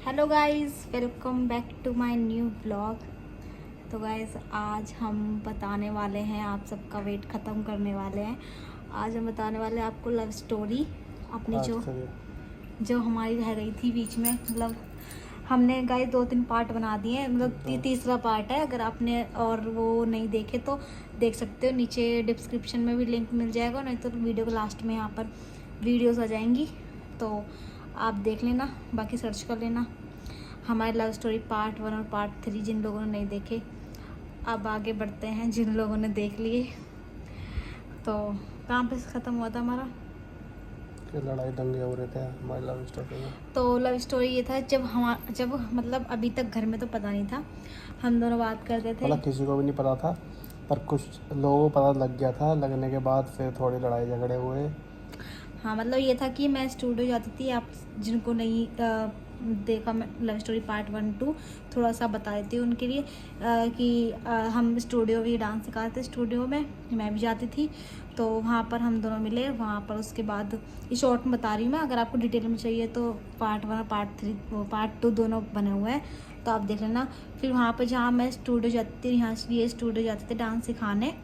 Hello guys, welcome back to my new blog. तो guys आज हम बताने वाले हैं, आप सबका वेट ख़त्म करने वाले हैं। आज हम बताने वाले हैं आपको लव स्टोरी अपनी जो हमारी रह गई थी बीच में। मतलब हमने गाइस 2-3 पार्ट बना दिए हैं, मतलब तीसरा पार्ट है। अगर आपने और वो नहीं देखे तो देख सकते हो, नीचे डिस्क्रिप्शन में भी लिंक मिल जाएगा, नहीं तो वीडियो के लास्ट में यहाँ पर वीडियोस आ जाएंगी, तो आप देख लेना, बाकी सर्च कर लेना हमारी लव स्टोरी पार्ट 1 और पार्ट 3 जिन लोगों ने नहीं देखे। अब आगे बढ़ते हैं जिन लोगों ने देख लिए। तो कहाँ पे ख़त्म हुआ था हमारा? लड़ाई दंगे हो रहे थे हमारी लव स्टोरी में। तो लव स्टोरी ये था, जब मतलब अभी तक घर में तो पता नहीं था, हम दोनों बात करते थे। मतलब किसी को भी नहीं पता था, पर कुछ लोगों को पता लग गया था। लगने के बाद फिर थोड़ी लड़ाई झगड़े हुए। हाँ, मतलब ये था कि मैं स्टूडियो जाती थी। आप जिनको नहीं देखा मैं लव स्टोरी पार्ट 1-2 थोड़ा सा बता देती हूँ उनके लिए, कि हम स्टूडियो भी डांस सिखाते थे, स्टूडियो में मैं भी जाती थी। तो वहाँ पर हम दोनों मिले, वहाँ पर उसके बाद ये शॉर्ट में बता रही हूँ मैं। अगर आपको डिटेल में चाहिए तो पार्ट 1 और पार्ट 2 दोनों बने हुए हैं, तो आप देख लेना। फिर वहाँ पर जहाँ मैं स्टूडियो जाती थी, यहाँ ये स्टूडियो जाते थे डांस सिखाने,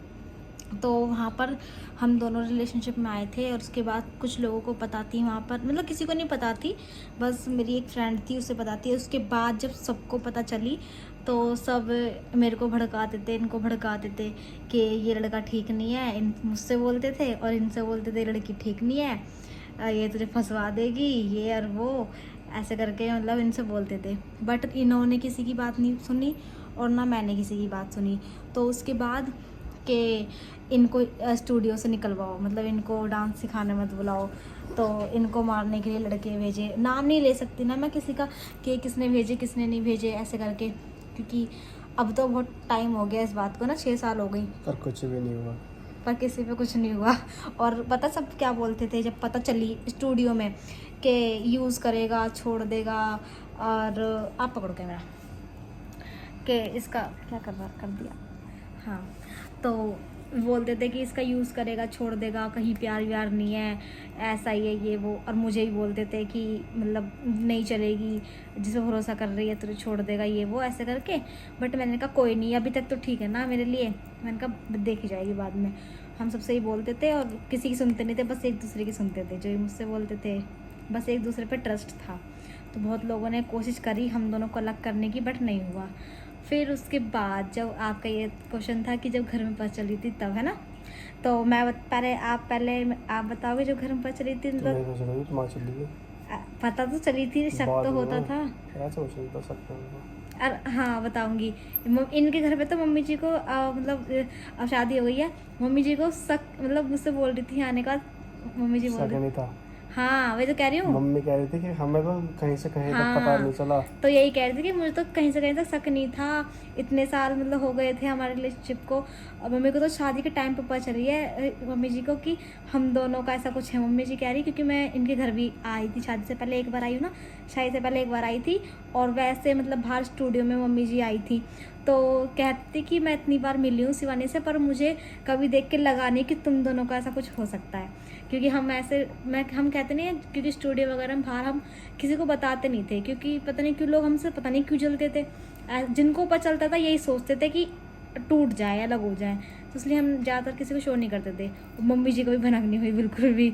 तो वहाँ पर हम दोनों रिलेशनशिप में आए थे। और उसके बाद कुछ लोगों को पता थी वहाँ पर, मतलब किसी को नहीं पता थी, बस मेरी एक फ्रेंड थी उसे पता थी। उसके बाद जब सबको पता चली तो सब मेरे को भड़काते थे, इनको भड़काते थे कि ये लड़का ठीक नहीं है। इन मुझसे बोलते थे और इनसे बोलते थे लड़की ठीक नहीं है, ये तुझे फंसवा देगी, ये और वो, ऐसे करके मतलब इनसे बोलते थे। बट इन्होंने किसी की बात नहीं सुनी और ना मैंने किसी की बात सुनी। तो उसके बाद कि इनको स्टूडियो से निकलवाओ, मतलब इनको डांस सिखाने मत बुलाओ, तो इनको मारने के लिए लड़के भेजे। नाम नहीं ले सकती ना मैं किसी का कि किसने भेजे किसने नहीं भेजे, ऐसे करके, क्योंकि अब तो बहुत टाइम हो गया इस बात को ना, 6 साल हो गई, पर कुछ भी नहीं हुआ, पर किसी पे कुछ नहीं हुआ। और पता सब क्या बोलते थे जब पता चली स्टूडियो में कि यूज़ करेगा छोड़ देगा, और आप पकड़ो कैमरा, कि इसका क्या कर दिया। हाँ, तो बोलते थे कि इसका यूज़ करेगा छोड़ देगा, कहीं प्यार व्यार नहीं है, ऐसा ही है ये वो। और मुझे ही बोलते थे कि मतलब नहीं चलेगी, जिसे भरोसा कर रही है तो छोड़ देगा, ये वो, ऐसे करके। बट मैंने कहा कोई नहीं, अभी तक तो ठीक है ना मेरे लिए। मैंने कहा देखी जाएगी बाद में। हम सबसे ही बोलते थे और किसी की सुनते नहीं थे, बस एक दूसरे की सुनते थे। जो मुझसे बोलते थे बस एक दूसरे पर ट्रस्ट था। तो बहुत लोगों ने कोशिश करी हम दोनों को अलग करने की, बट नहीं हुआ। फिर उसके बाद जब आपका ये क्वेश्चन था कि जब घर में पता चली थी तब, है ना, तो पहले आप बताओगे जब घर में पता चली थी, मतलब पता तो चली थी, शक तो होता था। और हाँ बताऊंगी, इनके घर पे तो मम्मी जी को मतलब अब शादी हो गई है, मम्मी जी को शक, मतलब मुझसे बोल रही थी आने का, मम्मी जी बोल रही थी। हाँ वही तो कह रही हूँ, मम्मी कह रही थी कि हमें तो कहीं से कहीं तक पता नहीं चला। तो यही कह रही थी कि मुझे तो कहीं से कहीं तक शक नहीं था। इतने साल मतलब हो गए थे हमारे रिलेशनशिप को, और मम्मी को तो शादी के टाइम पे पता चली है मम्मी जी को कि हम दोनों का ऐसा कुछ है। मम्मी जी कह रही क्योंकि मैं इनके घर भी आई थी, शादी से पहले एक बार आई हूँ ना, शादी से पहले एक बार आई थी, और वैसे मतलब बाहर स्टूडियो में मम्मी जी आई थी। तो कहती कि मैं इतनी बार मिली हूँ शिवानी से, पर मुझे कभी देख के लगा नहीं कि तुम दोनों का ऐसा कुछ हो सकता है, क्योंकि हम ऐसे हम कहते नहीं है, क्योंकि स्टूडियो वगैरह में बाहर हम किसी को बताते नहीं थे, क्योंकि पता नहीं क्यों लोग हमसे पता नहीं क्यों जलते थे। जिनको पता चलता था यही सोचते थे कि टूट जाए, अलग हो जाए, तो इसलिए हम ज़्यादातर किसी को शो नहीं करते थे। मम्मी जी को भी भनक नहीं हुई बिल्कुल भी।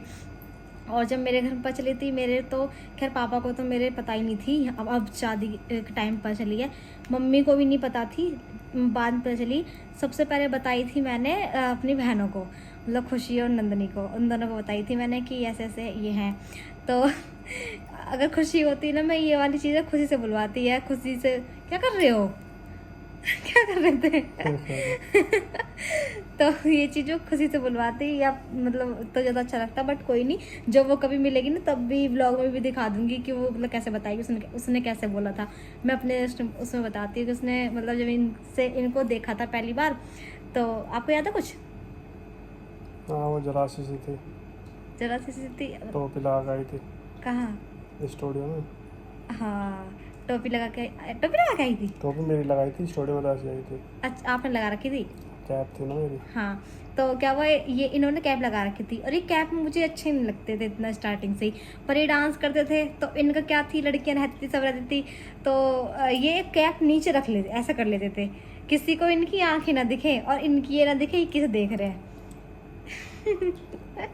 और जब मेरे घर में पता चली थी, मेरे तो खैर पापा को तो मेरे पता ही नहीं थी, अब शादी के टाइम पता चली है। मम्मी को भी नहीं पता थी, बाद में पता चली। सबसे पहले बताई थी मैंने अपनी बहनों को, मतलब खुशी और नंदनी को, उन दोनों को बताई थी मैंने कि ऐसे ऐसे ये हैं। तो अगर खुशी होती ना, मैं ये वाली चीज़ें खुशी से बुलवाती है, खुशी से क्या कर रहे हो क्या कर रहे थे तो ये चीज़ों खुशी से बुलवाती या मतलब तो ज़्यादा अच्छा लगता। बट कोई नहीं, जब वो कभी मिलेगी ना तब भी व्लॉग में भी दिखा दूंगी कि वो मतलब कैसे बताएगी, उसने कैसे बोला था। मैं अपने उसमें बताती हूँ कि उसने मतलब जब इनको देखा था पहली बार, तो आपको याद है कुछ? हाँ, वो जरा सी थी, जरा सी थी। टोपी लगा गई थी कहाँ? स्टूडियो में। हाँ, टोपी लगा के आई थी। टोपी मेरी लगाई थी, स्टूडियो में ऐसी आई थी। अच्छा, आपने लगा रखी थी? कैप थी ना मेरी। हाँ, तो क्या हुआ, ये इन्होंने कैप लगा रखी थी और ये कैप मुझे अच्छे नहीं लगते थे इतना स्टार्टिंग से ही, पर ये डांस करते थे तो इनका क्या थी, लड़कियां रहती थी सब रहती थी, तो ये कैप नीचे रख लेते, ऐसा कर लेते थे, किसी को इनकी आंखें ना दिखे और इनकी ये ना दिखे ये किसे देख रहे हैं।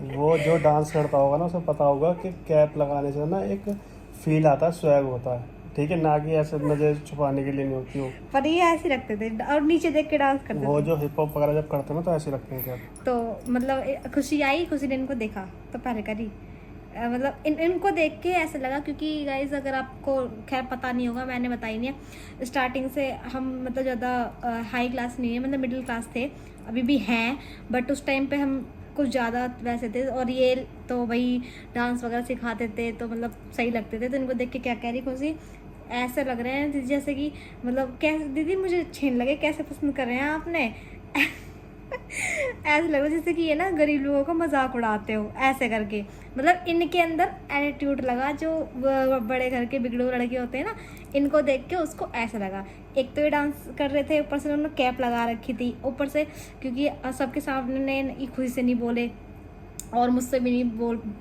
वो जो डांस करता होगा ना उसे पता होगा कि कैप लगाने से ना एक फील आता है, स्वैग होता है, ठीक है, ना कि ऐसे नजर छुपाने के लिए नहीं होती हो। पर ये ऐसे रखते थे और नीचे देख के डांस करते वो थे। जो हिप हॉप वगैरह जब करते हैं ना तो ऐसे लगते हैं कैप। तो मतलब खुशी आई, खुशी ने इनको देखा तो पहले करी, मतलब इनको देख के ऐसा लगा, क्योंकि गाइज अगर आपको खैर पता नहीं होगा, मैंने बताई नहीं है, स्टार्टिंग से हम मतलब ज़्यादा हाई क्लास नहीं है, मतलब मिडिल क्लास थे, अभी भी हैं, बट उस टाइम पे हम कुछ ज़्यादा वैसे थे, और ये तो भाई डांस वगैरह सिखाते थे तो मतलब सही लगते थे, तो इनको देख के क्या कह रही खुशी, ऐसे लग रहे हैं जैसे कि मतलब कैसे दीदी मुझे छीन लगे, कैसे पसंद कर रहे हैं आपने। ऐसे लग रहा है जैसे कि ये ना गरीब लोगों का मजाक उड़ाते हो ऐसे करके, मतलब इनके अंदर एटीट्यूड लगा, जो बड़े घर के बिगड़े लड़के होते हैं ना, इनको देख के उसको ऐसा लगा। एक तो ये डांस कर रहे थे, ऊपर से उन्होंने कैप लगा रखी थी, ऊपर से क्योंकि सबके सामने खुशी से नहीं बोले और मुझसे भी नहीं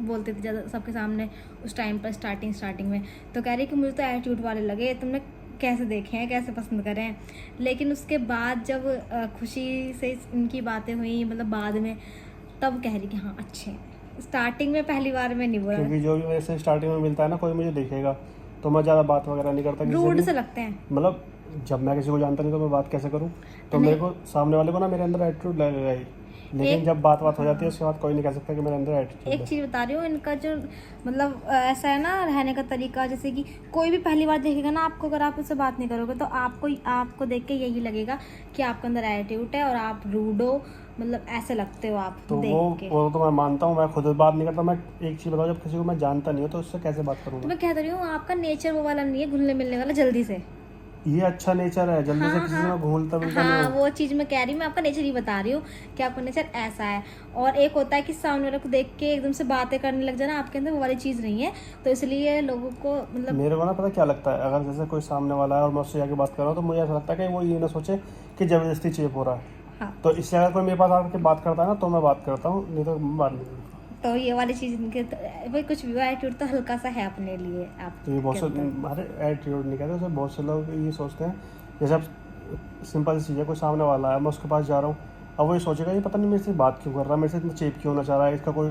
बोलते थे ज़्यादा सबके सामने उस टाइम पर स्टार्टिंग में, तो कह रही कि मुझे तो एटीट्यूड वाले लगे, तुमने कैसे देखे हैं, कैसे पसंद करे हैं। लेकिन उसके बाद जब खुशी से इनकी बातें हुई, मतलब बाद में, तब कह रही कि हाँ अच्छे हैं। स्टार्टिंग में पहली बार में नहीं बोला, क्योंकि जो भी मेरे से स्टार्टिंग में मिलता है ना, कोई मुझे देखेगा तो मैं ज़्यादा बात वगैरह नहीं करता किसी रूड से से भी। लगते हैं। मतलब जब मैं किसी को जानता नहीं तो मैं बात कैसे करूँ, तो मेरे को सामने वाले को ना मेरे अंदर एटीट्यूड लगेगा ही, लेकिन जब बात हो जाती है उसके बाद कोई नहीं कह सकता कि मेरे अंदर एटीट्यूड एक है। चीज़ बता रही हूँ, इनका जो मतलब ऐसा है ना रहने का तरीका, जैसे कि कोई भी पहली बार देखेगा ना आपको, अगर आप उससे बात नहीं करोगे तो आपको देख के यही लगेगा कि आपके अंदर एटीट्यूड है और आप रूड हो, मतलब ऐसे लगते हो आप तो देख के। वो तो मैं मानता हूँ, मैं खुद बात नहीं करता। मैं एक चीज़ बताऊँ, जब किसी को मैं जानता नहीं हूँ तो उससे कैसे बात तो करूँगा। मैं कह तो रही हूँ आपका नेचर वो वाला नहीं है घुलने मिलने वाला जल्दी से। ये अच्छा नेचर है, जल्दी से हाँ किसी से हाँ मैं घूलता मिलता नहीं हाँ, हूँ। वो चीज़ मैं कह रही हूँ, मैं आपका नेचर ही बता रही हूँ कि आपका नेचर ऐसा है। और एक होता है कि सामने वाले को देख के एकदम से बातें करने लग जाना, आपके अंदर वो वाली चीज़ नहीं है, तो इसलिए लोगों को मतलब मेरे को ना पता क्या लगता है, अगर जैसे कोई सामने वाला है और मैं उससे जाके बात कर रहा हूँ तो मुझे ऐसा लगता है कि वो ये ना सोचे कि ज़बरदस्ती चेप हो रहा है। हाँ, तो इससे अगर कोई मेरे पास आकर के बात करता है ना तो मैं बात करता हूँ, नहीं तो मैं बात नहीं करता। तो ये वाली चीज़ इनके भाई कुछ भी एटीट्यूड तो हल्का सा है अपने लिए आप तो ये बहुत से अरे एटीट्यूड नहीं कहते उसे, बहुत से लोग ये सोचते हैं, जैसे अब सिंपल सी चीज़ है, कोई सामने वाला है, मैं उसके पास जा रहा हूँ, अब वो ये सोचेगा ये पता नहीं मेरे से बात क्यों कर रहा है, मेरे से इतना चेप क्यों होना चाह रहा है, इसका कोई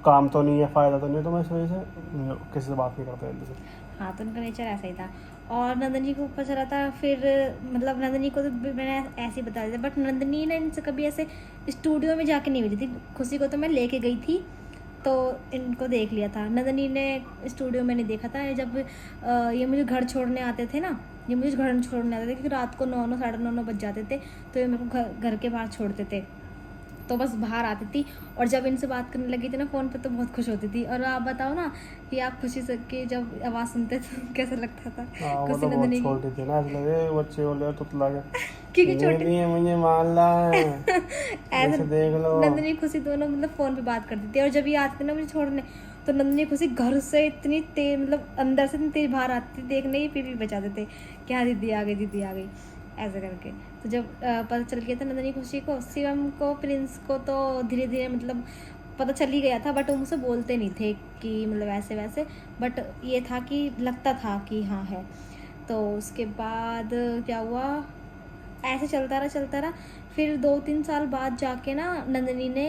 काम तो नहीं है, फ़ायदा तो नहीं है, तो मैं इस वजह से किसी से बात नहीं करता जल्दी से। हाँ, तो उनका नेचर ऐसा ही था। और नंदनी को ऊपर चला था, फिर मतलब नंदनी को तो मैंने ऐसे ही बता दिया, बट नंदनी ने इनसे कभी ऐसे स्टूडियो में जाके नहीं मिली थी। खुशी को तो मैं लेके गई थी तो इनको देख लिया था, नंदनी ने स्टूडियो में नहीं देखा था। जब ये मुझे घर छोड़ने आते थे ना, ये मुझे घर छोड़ने आते थे क्योंकि रात को 9 साढ़े 9 बज जाते थे, तो ये मेरे को घर के बाहर छोड़ते थे, तो बस बाहर आती थी। और जब इनसे बात करने लगी थी ना फ़ोन पे तो बहुत खुश होती थी। और आप बताओ ना कि आप खुशी से की जब आवाज़ सुनते थे तो कैसा लगता था? हाँ, वो खुशी तो बहुत नंदनी की, छोटी थी ना, ऐसे लगे बच्चे बोले तुतला के क्योंकि ये छोटी नहीं है, मुझे मान ला ऐसे ऐसे देख लो। नंदनी खुशी दोनों मतलब फ़ोन पे बात करती थी। और जब ये आती थी ना मुझे छोड़ने, तो नंदनी खुशी घर से इतनी तेज, मतलब अंदर से इतनी तेज बाहर आती थी देखने ही, फिर भी बचाते थे कि हाँ दीदी आ गई, दीदी आ गई, ऐसे करके। तो जब पता चल गया था नंदनी खुशी को, शिवम को, प्रिंस को तो धीरे धीरे मतलब पता चल ही गया था, बट वो मुझसे बोलते नहीं थे कि मतलब ऐसे वैसे, बट ये था कि लगता था कि हाँ है। तो उसके बाद क्या हुआ, ऐसे चलता रहा। फिर 2-3 साल बाद जाके ना नंदनी ने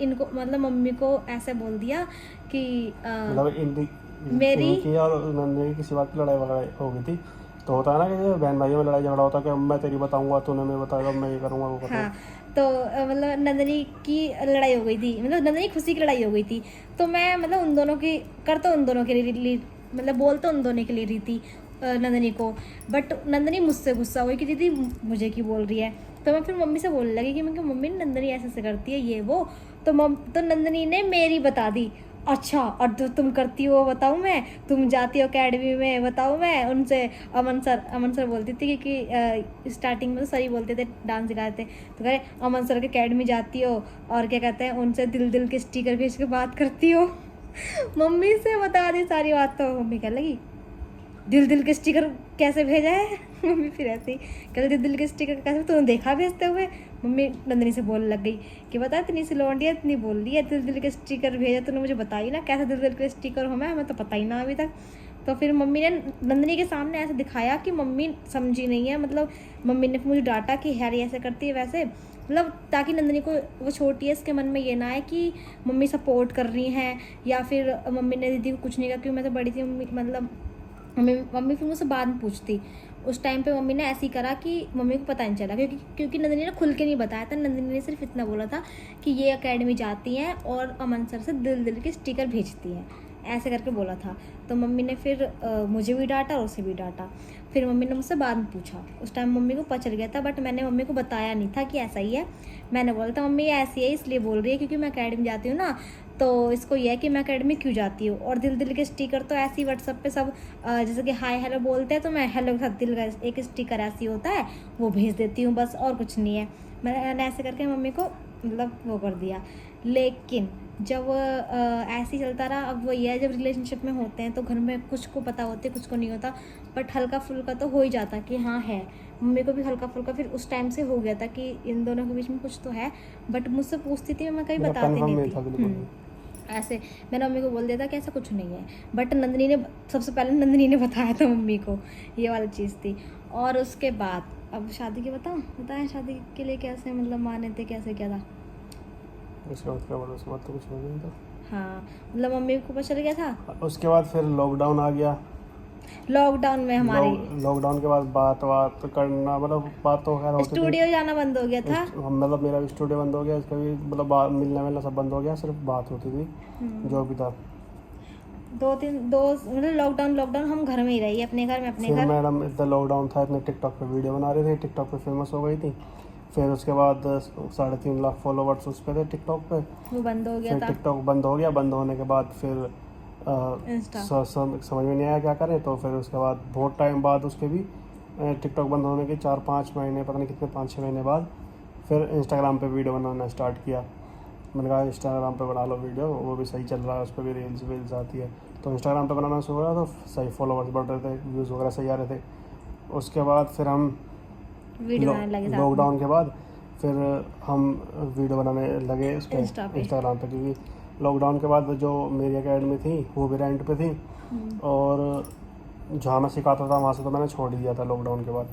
इनको मतलब मम्मी को ऐसे बोल दिया कि मतलब मेरी इनकी और नंदनी की किसी बात की लड़ाई वगैरह हो गई थी, तो होता है ना कि जैसे बहन भाइयों में लड़ाई झगड़ा होता है कि मैं तेरी बताऊंगा, तूने मैं बताएगा, मैं ये करूँगा वो करूँगा। हाँ, तो मतलब नंदनी की लड़ाई हो गई थी, मतलब नंदनी खुशी की लड़ाई हो गई थी। तो मैं मतलब उन दोनों की करता उन दोनों के लिए मतलब बोलता उन दोनों के लिए रही थी नंदनी को, बट नंदनी मुझसे गुस्सा हुई कि दीदी मुझे क्यों बोल रही है। तो मैं फिर मम्मी से बोलने लगी कि मैं मम्मी नंदनी ऐसे ऐसे करती है ये वो, तो नंदनी ने मेरी बता दी। अच्छा, और जो तुम करती हो बताऊँ मैं, तुम जाती हो अकेडमी में बताऊँ मैं उनसे। अमन सर बोलती थी कि स्टार्टिंग में तो सर ही बोलते थे, डांस सिखाते थे, तो कह रहे अमन सर के अकेडमी जाती हो और क्या कहते हैं उनसे दिल के स्टिकर भेज के बात करती हो। मम्मी से बता दी सारी बात, तो मम्मी कह लगी दिल दिल के स्टिकर कैसे भेजा है मम्मी फिर ऐसे ही कहते दिल दिल के स्टिकर कैसे तूने देखा भेजते हुए। मम्मी नंदिनी से बोलने लग गई कि बता इतनी सी लौंडी है इतनी बोल रही है दिल दिल के स्टिकर भेजा तूने मुझे बताई ना कैसे दिल दिल के स्टिकर हो मैं हमें तो पता ही ना अभी तक। तो फिर मम्मी ने नंदिनी के सामने ऐसे दिखाया कि मम्मी समझी नहीं है, मतलब मम्मी ने मुझे डांटा कि हैरी ऐसे करती है वैसे, मतलब ताकि नंदिनी को, वो छोटी है इसके मन में ये ना है कि मम्मी सपोर्ट कर रही हैं या फिर मम्मी ने दीदी को कुछ नहीं कहा क्योंकि मैं तो बड़ी थी। मम्मी मतलब मम्मी फिर मुझसे बाद में पूछती। उस टाइम पे मम्मी ने ऐसे ही करा कि मम्मी को पता नहीं चला क्योंकि नंदिनी ने खुल के नहीं बताया था। नंदिनी ने सिर्फ इतना बोला था कि ये एकेडमी जाती हैं और अमन सर से दिल दिल के स्टिकर भेजती हैं, ऐसे करके बोला था। तो मम्मी ने फिर मुझे भी डांटा और उसे भी डांटा। फिर मम्मी ने मुझसे बाद में पूछा, उस टाइम मम्मी को पता चल गया था बट मैंने मम्मी को बताया नहीं था कि ऐसा ही है। मैंने बोला था मम्मी ये ऐसी है इसलिए बोल रही है क्योंकि मैं एकेडमी जाती हूँ ना, तो इसको ये है कि मैं एकेडमी क्यों जाती हूँ। और दिल दिल के स्टिकर तो ऐसे ही व्हाट्सअप पे सब जैसे कि हाय हेलो बोलते हैं तो मैं हेलो के साथ दिल का एक स्टिकर ऐसी होता है वो भेज देती हूँ बस, और कुछ नहीं है। मैंने ऐसे करके मम्मी को मतलब वो कर दिया। लेकिन जब ऐसे ही चलता रहा, अब वही है जब रिलेशनशिप में होते हैं तो घर में कुछ को पता होते कुछ को नहीं होता, बट हल्का फुल्का तो हो ही जाता कि हाँ है। मम्मी को भी हल्का फुल्का फिर उस टाइम से हो गया था कि इन दोनों के बीच में कुछ तो है, बट मुझसे पूछती थी मैं कहीं बताती नहीं थी। ऐसे मैंने मम्मी को बोल दिया था कि ऐसा कुछ नहीं है, बट नंदिनी ने सबसे पहले नंदिनी ने बताया था मम्मी को, ये वाली चीज़ थी। और उसके बाद अब शादी की बताएं शादी के लिए कैसे मतलब माने थे कैसे क्या था। उसके बाद क्या बोला, उसके बाद तो कुछ हो नहीं था। हाँ मतलब मम्मी को पता चल गया था। उसके बाद फिर लॉकडाउन आ गया। लॉकडाउन में हमारी लॉकडाउन के बाद बात करना, मतलब बात तो खैर होती थी। स्टूडियो जाना बंद हो गया था। मतलब मेरा भी स्टूडियो बंद हो गया, इसका भी मतलब मिलना सब बंद हो गया, सिर्फ बात होती थी जो भी था। दो मतलब लॉकडाउन हम घर में ही रही अपने घर में अपने घर। मैडम इतना लॉकडाउन था, इतने टिकटॉक पे वीडियो बना रहे थे, टिकटॉक पे फेमस हो गई थी। फिर उसके बाद 3.5 लाख फॉलोवर्स उस पे थे टिकटॉक पे, वो बंद हो गया था। टिकटॉक बंद हो गया। बंद होने के बाद फिर समझ में नहीं आया क्या करें, तो फिर उसके बाद बहुत टाइम बाद उसके भी टिकटॉक बंद होने के 4-5 महीने, पता नहीं कितने 5-6 महीने बाद फिर इंस्टाग्राम पे वीडियो बनाना स्टार्ट किया। मैंने कहा इंस्टाग्राम पे बना लो वीडियो, वो भी सही चल रहा है, उस पर भी रील्स आती है। तो इंस्टाग्राम पे बनाना शुरू हुआ तो सही फॉलोवर्स बढ़ रहे थे, व्यूज़ वगैरह सही आ रहे थे। उसके बाद फिर हम लॉकडाउन के बाद फिर हम वीडियो बनाने लगे उस पर इंस्टाग्राम पे, क्योंकि लॉकडाउन के बाद जो मेरी एकेडमी थी वो भी रेंट पे थी और जहाँ मैं सिखाता था वहाँ से तो मैंने छोड़ ही दिया था लॉकडाउन के बाद।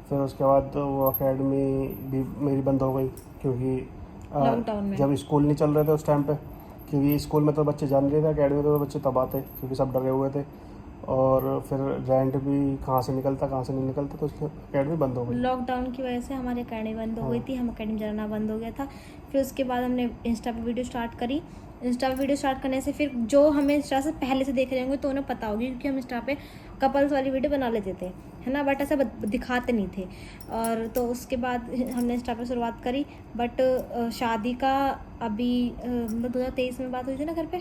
फिर उसके बाद वो एकेडमी भी मेरी बंद हो गई क्योंकि जब स्कूल नहीं चल रहे थे उस टाइम पे, क्योंकि स्कूल में तो बच्चे जा नहीं रहे थे, एकेडमी में तो बच्चे तब आते क्योंकि सब डरे हुए थे। और फिर रेंट भी कहाँ से निकलता कहाँ से नहीं निकलता, तो उसकी एकेडमी बंद हो गई। लॉकडाउन की वजह से हमारी एकेडमी बंद हो गई थी, हम एकेडमी जाना बंद हो गया था। फिर उसके बाद हमने इंस्टा पे वीडियो स्टार्ट करी। इंस्टा पे वीडियो स्टार्ट करने से फिर जो हमें इंस्टा से पहले से देख रहे होंगे तो उन्हें पता होगी, क्योंकि हम इंस्टा पे कपल्स वाली वीडियो बना लेते थे, है ना, बट ऐसा दिखाते नहीं थे। और तो उसके बाद हमने इंस्टा पे शुरुआत करी, बट शादी का अभी मतलब 2023 में बात हुई थी ना घर पे,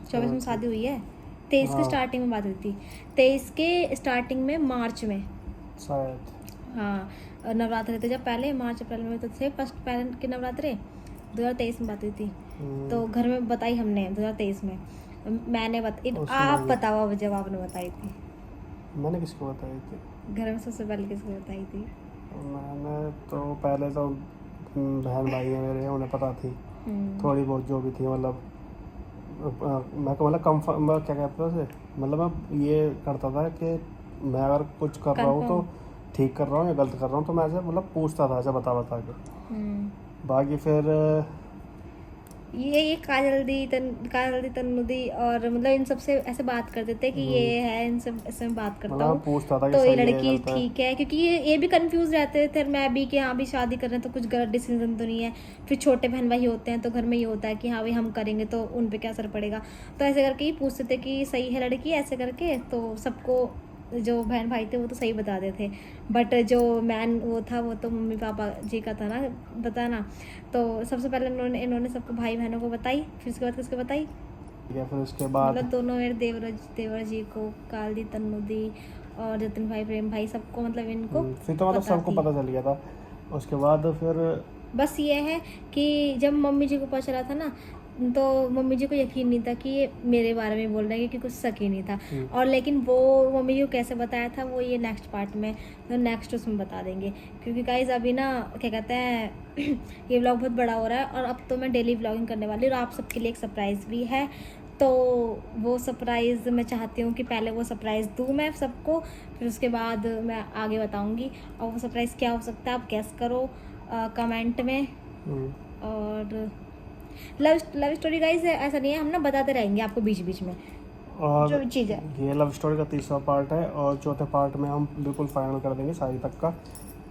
24 में शादी हुई है, 23 के स्टार्टिंग में बात हुई थी, 23 के स्टार्टिंग में मार्च में शायद। हाँ नवरात्रे थे जब पहले मार्च अप्रैल में तो थे फर्स्ट पहले के नवरात्रे, 2023 में बात हुई थी। तो घर में बताई हमने 2023 में, मैंने आप बताओ अब जब आपने बताई थी। मैंने किसको बताई थी घर में सबसे पहले किसको बताई थी? मैंने तो पहले तो बहन भाई है मेरे, उन्हें पता थी थोड़ी बहुत जो भी थी, मतलब मैं मतलब कम्फर्ट क्या कहते हैं उसे, मतलब मैं ये करता था कि मैं अगर कुछ कर रहा हूँ तो ठीक कर रहा हूँ या गलत कर रहा हूँ, तो मैं ऐसे मतलब पूछता था ऐसे बता के। बाकी फिर ये काजल दी तन्नू दी और मतलब इन सबसे ऐसे बात करते थे कि ये है, इनसे ऐसे बात करता हूँ पूछता था तो ये लड़की ठीक है, क्योंकि ये भी कंफ्यूज रहते थे मैं भी कि हाँ भी शादी कर रहे हैं तो कुछ गलत डिसीजन तो नहीं है। फिर छोटे बहन भाई होते हैं तो घर में ये होता है कि हाँ भाई हम करेंगे तो उन पे क्या असर पड़ेगा, तो ऐसे करके ही पूछते थे कि सही है लड़की ऐसे करके, तो सबको जो बहन भाई थे वो तो सही बताते थे, बट जो मैन वो था वो तो मम्मी पापा जी का था ना बताना। तो सबसे पहले इन्होंने सबको भाई बहनों को बताई, फिर उसके बाद किसको बताई, फिर उसके बाद मतलब दोनों मेरे देवर जी को, काल दी तन्नू दी और जतिन भाई प्रेम भाई सबको, मतलब इनको फिर तो मतलब सबको पता चल गया था। उसके बाद फिर बस ये है कि जब मम्मी जी को पता चला था ना तो मम्मी जी को यकीन नहीं था कि ये मेरे बारे में बोल रहे हैं, क्योंकि कुछ शक ही नहीं था। और लेकिन वो मम्मी जी को कैसे बताया था वो ये नेक्स्ट पार्ट में, तो नेक्स्ट उसमें बता देंगे। क्योंकि गाइस अभी ना क्या कहते हैं ये व्लॉग बहुत बड़ा हो रहा है, और अब तो मैं डेली व्लॉगिंग करने वाली हूँ, और आप सबके लिए एक सरप्राइज़ भी है। तो वो सरप्राइज़ मैं चाहती हूँ कि पहले वो सरप्राइज़ दूँ मैं सबको, फिर उसके बाद मैं आगे बताऊँगी। और वो सरप्राइज़ क्या हो सकता है आप गेस करो कमेंट में। और लव स्टोरी गाइस ऐसा नहीं है, हम ना बताते रहेंगे आपको बीच बीच में और जो चीज़ है। ये लव स्टोरी का तीसरा पार्ट है, और चौथे पार्ट में हम बिल्कुल फाइनल कर देंगे शादी तक का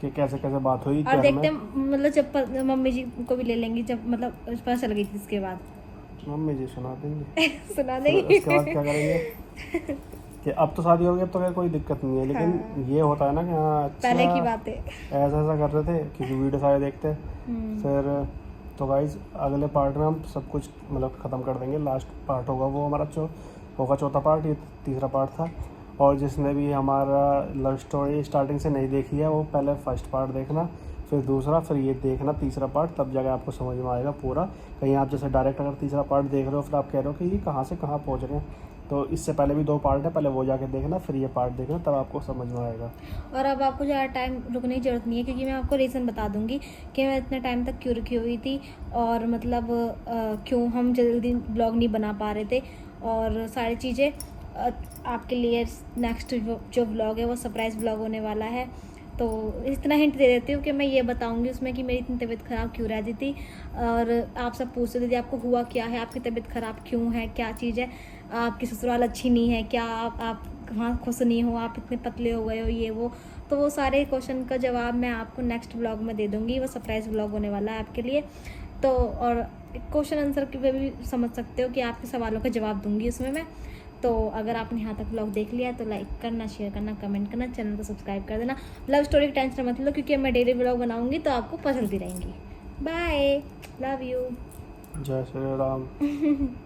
कि कैसे कैसे बात हुई। और देखते हैं मतलब जब मम्मी जी को भी ले लेंगी, जब मतलब पता चल गई थी इसके बाद मम्मी जी सुना देंगे। सुना फिर देंगी। उसके बाद क्या करेंगे कि अब तो शादी हो गई, अब तो खैर कोई दिक्कत नहीं है, लेकिन ये होता है ना कि हाँ अच्छा पहले की बात है। ऐसा ऐसा कर रहे थे, क्योंकि वीडियो सारे देखते हैं। फिर तो गाइज अगले पार्ट में हम सब कुछ मतलब ख़त्म कर देंगे। लास्ट पार्ट होगा वो हमारा होगा चौथा पार्ट, ये तीसरा पार्ट था। और जिसने भी हमारा लव स्टोरी स्टार्टिंग से नहीं देखी है वो पहले फर्स्ट पार्ट देखना, फिर दूसरा, फिर ये देखना तीसरा पार्ट, तब जाकर आपको समझ में आएगा पूरा। कहीं आप जैसे डायरेक्ट अगर तीसरा पार्ट देख रहे हो फिर आप कह रहे हो कि ये कहाँ से कहाँ पहुँच रहे हैं, तो इससे पहले भी 2 पार्ट है, पहले वो जाके देखना फिर ये पार्ट देखना, तब आपको समझ में आएगा। और अब आपको ज़्यादा टाइम रुकने की ज़रूरत नहीं है, क्योंकि मैं आपको रीज़न बता दूंगी कि मैं इतने टाइम तक क्यों रुकी हुई थी, और मतलब क्यों हम जल्दी ब्लॉग नहीं बना पा रहे थे, और सारी चीज़ें आपके लिए नेक्स्ट जो ब्लॉग है वो सरप्राइज़ ब्लॉग होने वाला है। तो इतना हिंट दे देती हूँ कि मैं ये बताऊंगी उसमें कि मेरी इतनी तबीयत ख़राब क्यों रहती थी। और आप सब पूछते थे आपको हुआ क्या है, आपकी तबीयत ख़राब क्यों है, क्या चीज़ है, आपकी ससुराल अच्छी नहीं है क्या, आप वहाँ खुश नहीं हो, आप इतने पतले हो गए हो, ये वो। तो वो सारे क्वेश्चन का जवाब मैं आपको नेक्स्ट ब्लॉग में दे दूँगी, वो सरप्राइज़ ब्लॉग होने वाला है आपके लिए। तो और क्वेश्चन आंसर के भी समझ सकते हो कि आपके सवालों का जवाब दूँगी उसमें मैं। तो अगर आपने यहाँ तक ब्लॉग देख लिया तो लाइक करना, शेयर करना, कमेंट करना, चैनल को सब्सक्राइब कर देना। लव स्टोरी की टेंशन मत लो, क्योंकि मैं डेली ब्लॉग बनाऊंगी तो आपको पसंद ही रहेंगी। Bye, love you. जय श्री राम।